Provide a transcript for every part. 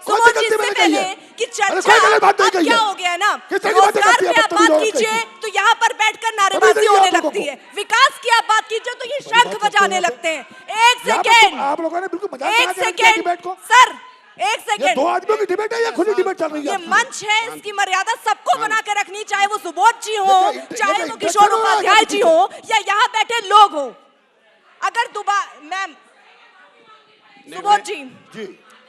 सुबोध जी, इससे पहले कि चर्चा अब क्या हो गया ना, रोजगार पे आप बात कीजिए तो यहाँ पर बैठकर नारेबाजी होने लगती है, विकास की आप बात कीजिए तो ये शंख बजाने लगते हैं। एक सेकेंड, आप लोगों ने बिल्कुल मजाक एक बना के रख दिया सेकेंड डिबेट को। सर, एक ये सेकेंड, दो आदमियों की डिबेट है या खुली डिबेट चल रही है? ये मंच है, इसकी मर्यादा सबको बना के रखनी, चाहे वो सुबोध जी हो, चाहे वो किशोर उपाध्याय जी हो, या यहाँ बैठे लोग हो। अगर दोबारा मैम, सुबोध जी,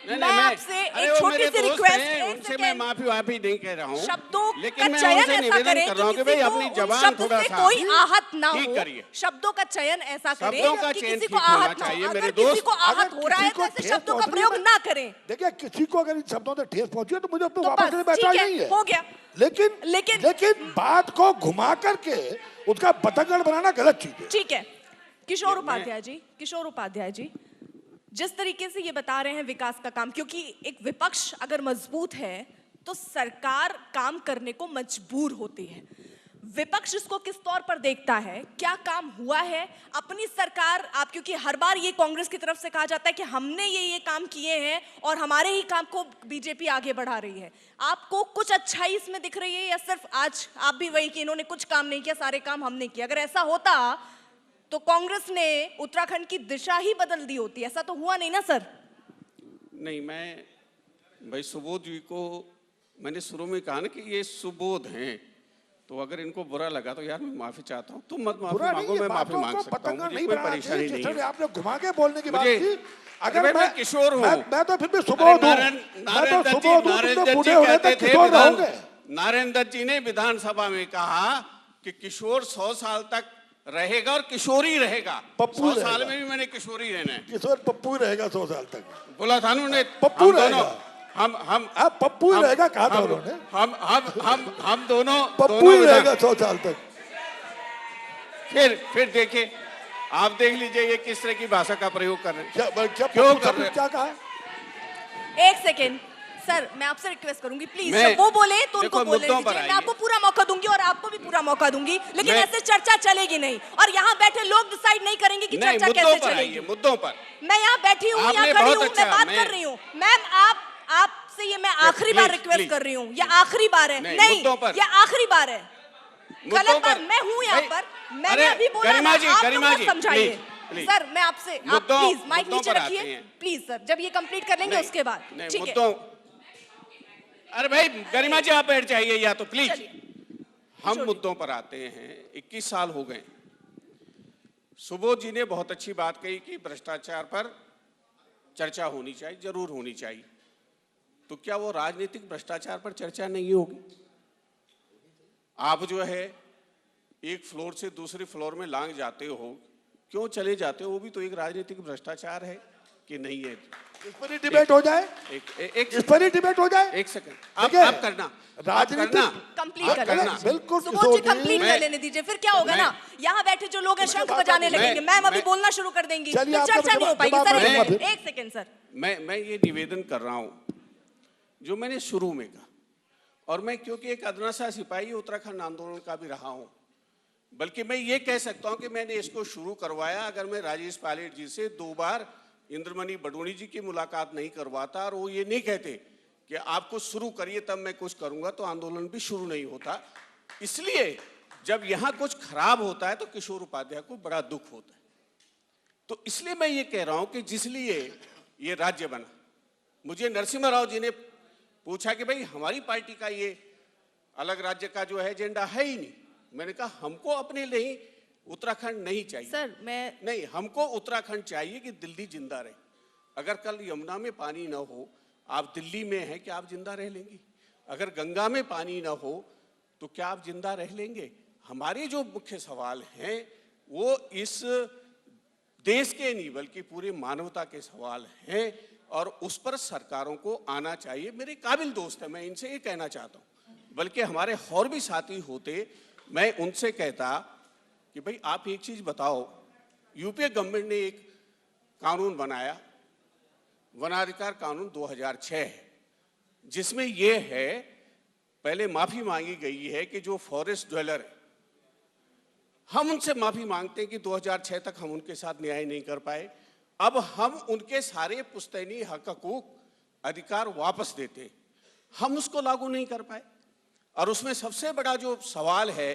मैं आपसे एक छोटी सी रिक्वेस्ट, उनसे मैं माफी नहीं कह रहा हूँ, शब्दों लेकिन का मैं चयन उनसे ऐसा निवेदन करें कर रहा हूँ कि कि भाई किसी अपनी को जबान शब्द थोड़ा से सा कोई आहत ना ठीक हो। करिए। शब्दों का चयन ऐसा करें शब्दों का कि चयन किसी ठीक को होना आहत ना चाहिए हो। मेरे अगर किसी दोस्त। को आहत हो रहा है तो ऐसे शब्दों का प्रयोग ना करें। देखिए, किसी को अगर इन शब्दों से ठेस पहुंची है तो मुझे अपने तो वापस बस, लेने बैठा ठीक है, नहीं है। हो गया। लेकिन बात को घुमा करके उसका बतंगड़ बनाना गलत चीज है। ठीक है, किशोर उपाध्याय जी, जिस तरीके से ये बता रहे हैं विकास का काम, क्योंकि एक विपक्ष अगर मजबूत है तो सरकार काम करने को मजबूर होती है। विपक्ष इसको किस तौर पर देखता है, क्या काम हुआ है अपनी सरकार, आप, क्योंकि हर बार ये कांग्रेस की तरफ से कहा जाता है कि हमने ये काम किए हैं और हमारे ही काम को बीजेपी आगे बढ़ा रही है। आपको कुछ अच्छाई इसमें दिख रही है या सिर्फ आज आप भी वही कि इन्होंने कुछ काम नहीं किया, सारे काम हमने किया? अगर ऐसा होता तो कांग्रेस ने उत्तराखंड की दिशा ही बदल दी होती। ऐसा तो हुआ नहीं ना सर? नहीं, मैं भाई सुबोध जी को मैंने शुरू में कहा ना कि ये सुबोध हैं, तो अगर इनको बुरा लगा तो यार मैं माफी चाहता हूँ, तुम मत माफी मांगो, मैं माफी मांग सकता हूँ, मुझे कोई परेशानी नहीं है। आपने घुमा के बोलने की बात की। अगर मैं किशोर हूँ, मैं तो फिर भी सुबोध हूँ, नारायण जी ने विधानसभा में कहा कि किशोर 100 साल तक रहेगा और किशोरी रहेगा। 100 साल में भी मैंने किशोरी रहना है। किशोर पप्पू रहेगा 100 साल तक, बोला था उन्होंने। पप्पू रहेगा, हम पप्पू रहेगा, कहा था उन्होंने। हम दोनों पप्पू ही रहेगा 100 साल तक। फिर देखिए, आप देख लीजिए ये किस तरह की भाषा का प्रयोग कर रहे हैं। क्यों कर रहे हैं? क्या कहा? एक सेकेंड सर, मैं आपसे रिक्वेस्ट करूंगी प्लीज, जब वो बोले तो उनको बोलने दीजिए। मैं आपको पूरा मौका दूंगी और आपको भी पूरा मौका दूंगी, लेकिन ऐसे चर्चा चलेगी नहीं और यहाँ बैठे लोग डिसाइड नहीं करेंगे कि चर्चा कैसे चलेगी। मुद्दों पर मैं यहाँ बैठी हूँ, यहाँ खड़ी हूँ, मैं बात कर रही हूँ। मैम, आपसे ये मैं आखिरी बार रिक्वेस्ट कर रही हूँ, ये आखिरी बार है। नहीं, ये आखिरी बार है। गलत बात, मैं हूँ यहाँ पर, मैंने अभी बोला, आप लोग समझाइए। सर, मैं आपसे, आप प्लीज माइक नीचे रखिए प्लीज सर, जब ये कंप्लीट कर लेंगे उसके बाद, ठीक है? अरे भाई गरिमा जी, आप बैठ जाइए या तो प्लीज। हम मुद्दों पर आते हैं। 21 साल हो गए। सुबोध जी ने बहुत अच्छी बात कही कि भ्रष्टाचार पर चर्चा होनी चाहिए, जरूर होनी चाहिए। तो क्या वो राजनीतिक भ्रष्टाचार पर चर्चा नहीं होगी? आप जो है एक फ्लोर से दूसरे फ्लोर में लांग जाते हो, क्यों चले जाते हो? वो भी तो एक राजनीतिक भ्रष्टाचार है कि नहीं है? इस पर ही डिबेट हो जाए, इस पर ही डिबेट हो जाए। एक सेकंड, आप करना, राजनीति कंप्लीट करना, बिल्कुल सुबोध जी कंप्लीट कर लेने दीजिए। फिर क्या होगा ना, यहाँ बैठे जो लोग हैं शंख बजाने लगेंगे, मैम अभी बोलना शुरू कर देंगी, फिर चर्चा नहीं हो पाएगी। सर एक सेकंड सर, मैं ये निवेदन कर रहा हूँ जो मैंने शुरू में कहा, और मैं क्योंकि एक अदना सा सिपाही उत्तराखंड आंदोलन का भी रहा हूँ, बल्कि मैं ये कह सकता हूँ कि मैंने इसको शुरू करवाया। अगर मैं राजेश पायलट जी से 2 बार इंद्रमणि बडोनी जी की मुलाकात नहीं करवाता और वो ये नहीं कहते कि आप कुछ शुरू करिए तब मैं कुछ करूंगा, तो आंदोलन भी शुरू नहीं होता। इसलिए जब यहाँ कुछ खराब होता है तो किशोर उपाध्याय को बड़ा दुख होता है। तो इसलिए मैं ये कह रहा हूं कि जिसलिए ये राज्य बना, मुझे नरसिम्हा राव जी ने पूछा कि भाई हमारी पार्टी का ये अलग राज्य का जो है एजेंडा है ही नहीं। मैंने कहा हमको अपने लिए उत्तराखंड नहीं चाहिए सर, नहीं, हमको उत्तराखंड चाहिए कि दिल्ली जिंदा रहे। अगर कल यमुना में पानी ना हो, आप दिल्ली में हैं, क्या आप जिंदा रह लेंगी? अगर गंगा में पानी ना हो तो क्या आप जिंदा रह लेंगे? हमारे जो मुख्य सवाल हैं वो इस देश के नहीं बल्कि पूरी मानवता के सवाल हैं और उस पर सरकारों को आना चाहिए। मेरे काबिल दोस्त हैं, मैं इनसे ये कहना चाहता हूँ, बल्कि हमारे और भी साथी होते, मैं उनसे कहता कि भाई आप एक चीज बताओ, यूपीए गवर्नमेंट ने एक कानून बनाया, वनाधिकार कानून 2006 है, जिसमें यह है, पहले माफी मांगी गई है कि जो फॉरेस्ट ड्वेलर है, हम उनसे माफी मांगते हैं कि 2006 तक हम उनके साथ न्याय नहीं कर पाए। अब हम उनके सारे पुश्तैनी हक हकूक अधिकार वापस देते, हम उसको लागू नहीं कर पाए। और उसमें सबसे बड़ा जो सवाल है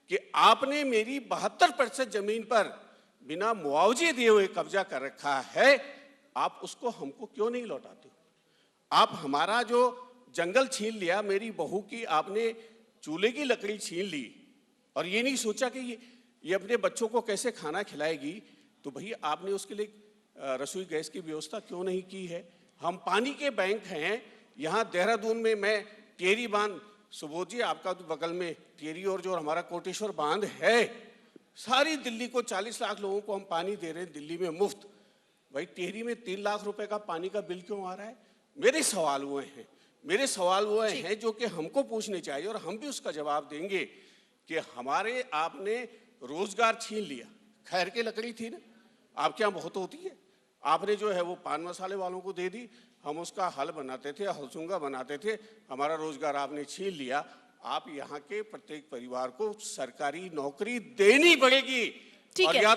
कि आपने मेरी 72% जमीन पर बिना मुआवजे दिए हुए कब्जा कर रखा है, आप उसको हमको क्यों नहीं लौटाते? आप हमारा जो जंगल छीन लिया, मेरी बहू की आपने चूल्हे की लकड़ी छीन ली, और ये नहीं सोचा कि ये अपने बच्चों को कैसे खाना खिलाएगी, तो भैया आपने उसके लिए रसोई गैस की व्यवस्था क्यों नहीं की है? हम पानी के बैंक हैं, यहाँ देहरादून में मैं टेरी बांध, सुबोध जी आपका तो बगल में टेरी और जो हमारा कोटेश्वर बांध है, सारी दिल्ली को 40 लाख लोगों को हम पानी दे रहे हैं दिल्ली में मुफ्त। भाई टेरी में 3 लाख रुपए का पानी का बिल क्यों आ रहा है? मेरे सवाल वो हैं जो कि हमको पूछने चाहिए, और हम भी उसका जवाब देंगे कि हमारे आपने रोजगार छीन लिया। खैर की लकड़ी थी ना, आपके यहाँ बहुत होती है, आपने जो है वो पान मसाले वालों को दे दी, हम उसका हल बनाते थे, हलसुंगा बनाते थे, हमारा रोजगार आपने छीन लिया। आप यहाँ के प्रत्येक परिवार को सरकारी नौकरी देनी पड़ेगी। ठीक और है। या